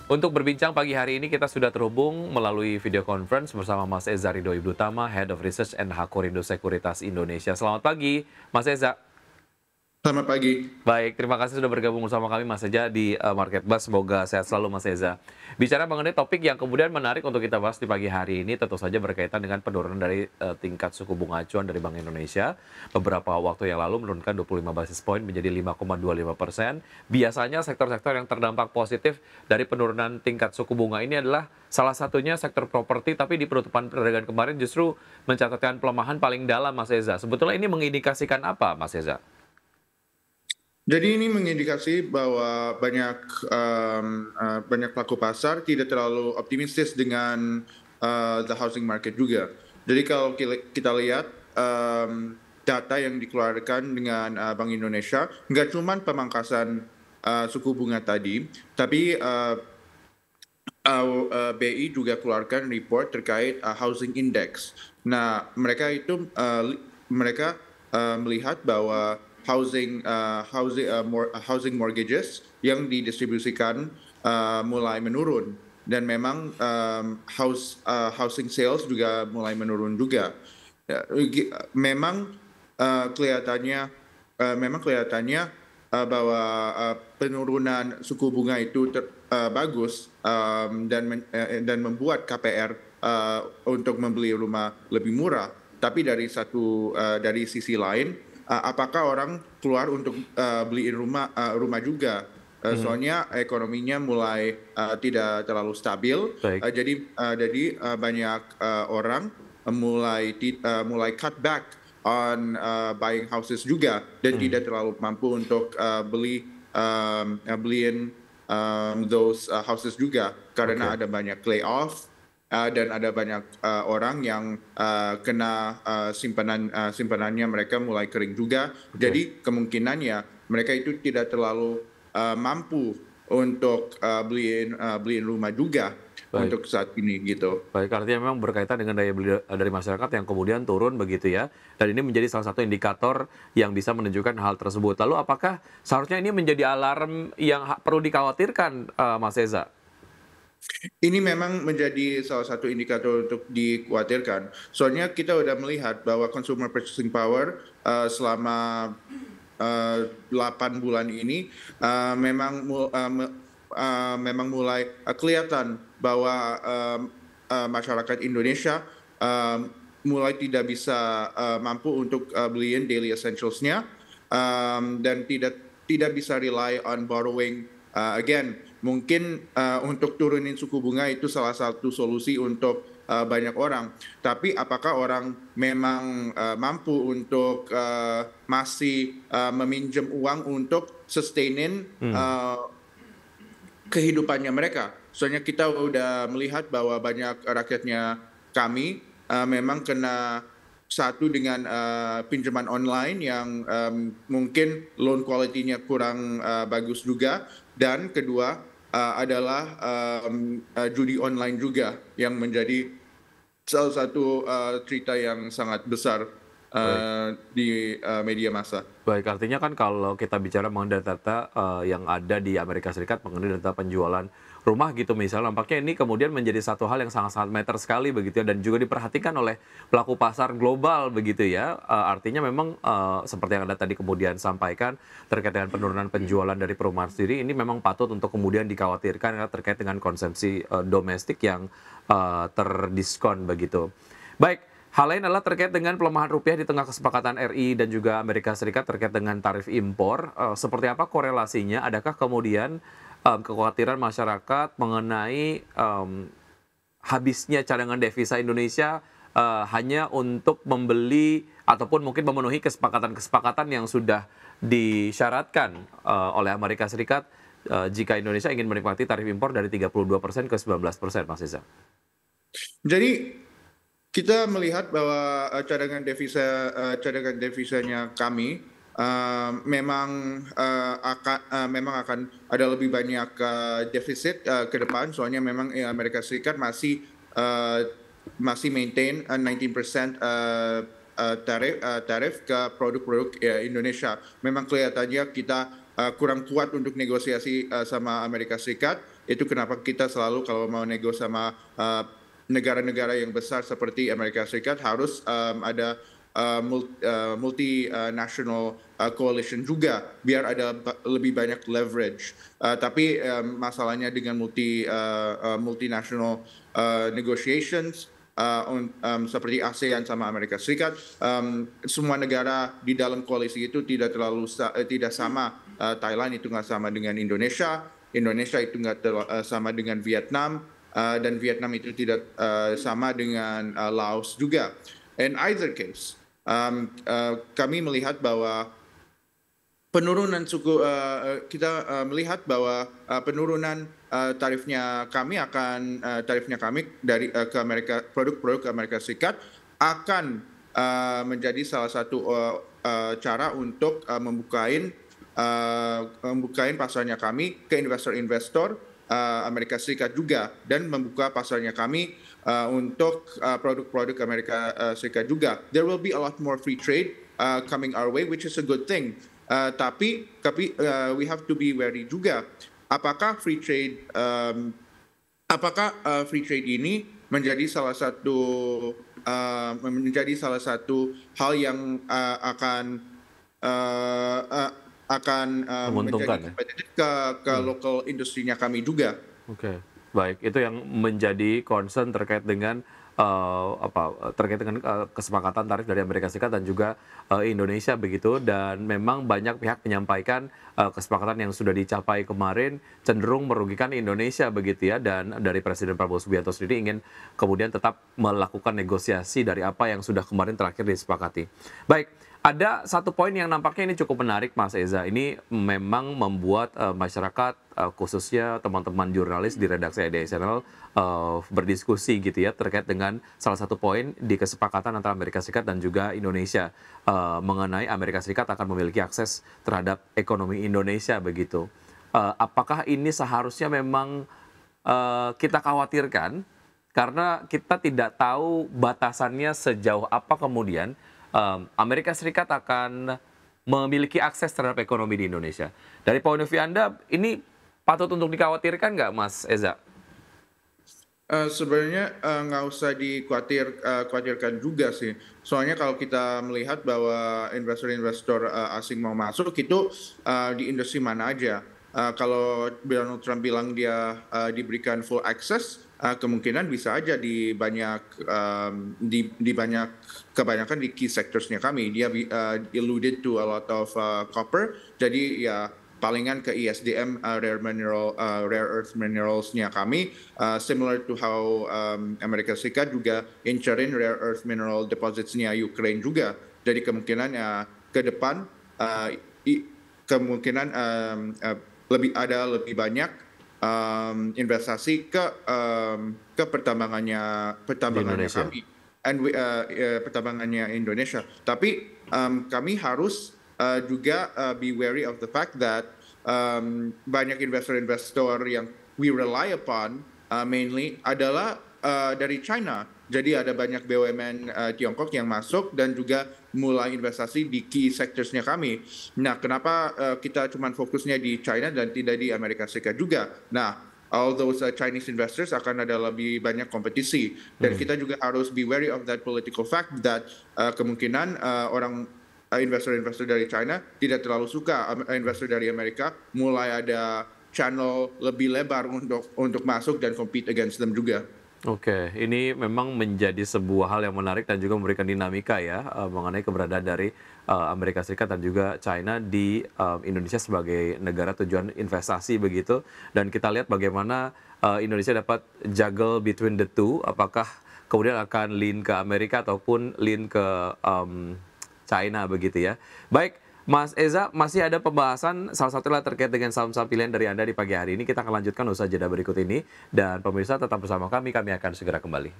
Untuk berbincang pagi hari ini kita sudah terhubung melalui video conference bersama Mas Eza Ridho Ibnutama, Head of Research and Hakorindo Sekuritas Indonesia. Selamat pagi, Mas Eza. Selamat pagi. Baik, terima kasih sudah bergabung bersama kami Mas Eza di Market Buzz. Semoga sehat selalu Mas Eza. Bicara mengenai topik yang kemudian menarik untuk kita bahas di pagi hari ini tentu saja berkaitan dengan penurunan dari tingkat suku bunga acuan dari Bank Indonesia. Beberapa waktu yang lalu menurunkan 25 basis poin menjadi 5,25%. Biasanya sektor-sektor yang terdampak positif dari penurunan tingkat suku bunga ini adalah salah satunya sektor properti, tapi di penutupan perdagangan kemarin justru mencatatkan pelemahan paling dalam Mas Eza. Sebetulnya ini mengindikasikan apa Mas Eza? Jadi ini mengindikasi bahwa banyak pelaku pasar tidak terlalu optimistis dengan the housing market juga. Jadi kalau kita lihat data yang dikeluarkan dengan Bank Indonesia, nggak cuma pemangkasan suku bunga tadi, tapi BI juga keluarkan report terkait housing index. Nah, mereka melihat bahwa housing mortgages yang didistribusikan mulai menurun, dan memang housing sales juga mulai menurun juga. Ya, memang kelihatannya bahwa penurunan suku bunga itu bagus, dan membuat KPR untuk membeli rumah lebih murah. Tapi dari sisi lain, apakah orang keluar untuk beliin rumah juga? Soalnya ekonominya mulai tidak terlalu stabil. Baik. Jadi banyak orang mulai cut back on buying houses juga, dan tidak terlalu mampu untuk beliin those houses juga, karena ada banyak layoff, dan ada banyak orang yang kena simpanannya mereka mulai kering juga. Jadi kemungkinannya mereka itu tidak terlalu mampu untuk beliin rumah juga. Baik. Untuk saat ini gitu. Baik, artinya memang berkaitan dengan daya beli dari masyarakat yang kemudian turun begitu ya. Dan ini menjadi salah satu indikator yang bisa menunjukkan hal tersebut. Lalu apakah seharusnya ini menjadi alarm yang perlu dikhawatirkan, Mas Eza? Ini memang menjadi salah satu indikator untuk dikhawatirkan. Soalnya kita sudah melihat bahwa consumer purchasing power selama 8 bulan ini memang mulai kelihatan bahwa masyarakat Indonesia mulai tidak bisa mampu untuk beliin daily essentials-nya, dan tidak bisa rely on borrowing again. Mungkin untuk turunin suku bunga itu salah satu solusi untuk banyak orang. Tapi apakah orang memang mampu untuk masih meminjam uang untuk sustainin kehidupannya mereka? Soalnya kita udah melihat bahwa banyak rakyatnya kami memang kena satu dengan pinjaman online yang mungkin loan quality-nya kurang bagus juga, dan kedua adalah judi online juga yang menjadi salah satu cerita yang sangat besar di media massa. Baik, artinya kan kalau kita bicara mengenai data yang ada di Amerika Serikat mengenai data penjualan rumah gitu misalnya, nampaknya ini kemudian menjadi satu hal yang sangat-sangat meter sekali begitu ya, dan juga diperhatikan oleh pelaku pasar global begitu ya. Artinya memang seperti yang Anda tadi kemudian sampaikan terkait dengan penurunan penjualan dari perumahan sendiri, ini memang patut untuk kemudian dikhawatirkan ya, terkait dengan konsumsi domestik yang terdiskon begitu. Baik. Hal lain adalah terkait dengan pelemahan rupiah di tengah kesepakatan RI dan juga Amerika Serikat terkait dengan tarif impor. Seperti apa korelasinya? Adakah kemudian kekhawatiran masyarakat mengenai habisnya cadangan devisa Indonesia hanya untuk membeli ataupun mungkin memenuhi kesepakatan-kesepakatan yang sudah disyaratkan oleh Amerika Serikat jika Indonesia ingin menikmati tarif impor dari 32% ke 19%, Mas Iza? Jadi kita melihat bahwa cadangan devisanya kami memang akan ada lebih banyak defisit ke depan. Soalnya memang Amerika Serikat masih maintain 19% tarif ke produk-produk Indonesia. Memang kelihatannya kita kurang kuat untuk negosiasi sama Amerika Serikat. Itu kenapa kita selalu kalau mau nego sama negara-negara yang besar seperti Amerika Serikat harus ada multinational coalition juga biar ada lebih banyak leverage. Tapi masalahnya dengan multinational negotiations seperti ASEAN sama Amerika Serikat, semua negara di dalam koalisi itu tidak sama. Thailand itu nggak sama dengan Indonesia, Indonesia itu nggak sama dengan Vietnam, dan Vietnam itu tidak sama dengan Laos juga. In either case, kami melihat bahwa penurunan kita melihat bahwa penurunan tarifnya kami dari ke Amerika, produk-produk Amerika Serikat akan menjadi salah satu cara untuk membukain pasarnya kami ke investor-investor Amerika Serikat juga, dan membuka pasarnya kami untuk produk-produk Amerika Serikat juga. There will be a lot more free trade coming our way, which is a good thing. Tapi we have to be wary juga. Apakah free trade ini menjadi salah satu hal yang akan menjadi kompetitif ke local industrinya kami juga. Oke, baik. Itu yang menjadi concern terkait dengan kesepakatan tarif dari Amerika Serikat dan juga Indonesia begitu, dan memang banyak pihak menyampaikan kesepakatan yang sudah dicapai kemarin cenderung merugikan Indonesia begitu ya, dan dari Presiden Prabowo Subianto sendiri ingin kemudian tetap melakukan negosiasi dari apa yang sudah kemarin terakhir disepakati. Baik. Ada satu poin yang nampaknya ini cukup menarik, Mas Eza. Ini memang membuat masyarakat, khususnya teman-teman jurnalis di redaksi IDI Channel, berdiskusi gitu ya, terkait dengan salah satu poin di kesepakatan antara Amerika Serikat dan juga Indonesia, mengenai Amerika Serikat akan memiliki akses terhadap ekonomi Indonesia begitu. Apakah ini seharusnya memang kita khawatirkan, karena kita tidak tahu batasannya sejauh apa kemudian Amerika Serikat akan memiliki akses terhadap ekonomi di Indonesia. Dari point of view Anda, ini patut untuk dikhawatirkan nggak, Mas Eza? Sebenarnya nggak usah dikhawatirkan juga sih. Soalnya kalau kita melihat bahwa investor-investor asing mau masuk itu di industri mana aja. Kalau Donald Trump bilang dia diberikan full access, kemungkinan bisa aja kebanyakan di key sectorsnya kami. Dia alluded to a lot of copper, jadi ya palingan ke ISDM, rare earth mineralsnya kami, similar to how Amerika Serikat juga incerin rare earth mineral depositsnya Ukraine juga. Jadi kemungkinan ke depan kemungkinan lebih banyak investasi ke pertambangannya kami, pertambangannya Indonesia. Tapi kami harus juga be wary of the fact that banyak investor-investor yang we rely upon mainly adalah dari China. Jadi ada banyak BUMN Tiongkok yang masuk dan juga mulai investasi di key sectorsnya kami. Nah, kenapa kita cuma fokusnya di China dan tidak di Amerika Serikat juga? Nah, all those Chinese investors akan ada lebih banyak kompetisi. Dan kita juga harus be wary of that political fact that kemungkinan investor-investor dari China tidak terlalu suka investor dari Amerika mulai ada channel lebih lebar untuk masuk dan compete against them juga. Oke, ini memang menjadi sebuah hal yang menarik dan juga memberikan dinamika ya, mengenai keberadaan dari Amerika Serikat dan juga China di Indonesia sebagai negara tujuan investasi begitu. Dan kita lihat bagaimana Indonesia dapat juggle between the two, apakah kemudian akan lean ke Amerika ataupun lean ke China begitu ya. Baik, Mas Eza, masih ada pembahasan salah satunya terkait dengan saham-saham pilihan dari Anda di pagi hari ini. Kita akan lanjutkan usaha jeda berikut ini. Dan pemirsa tetap bersama kami akan segera kembali.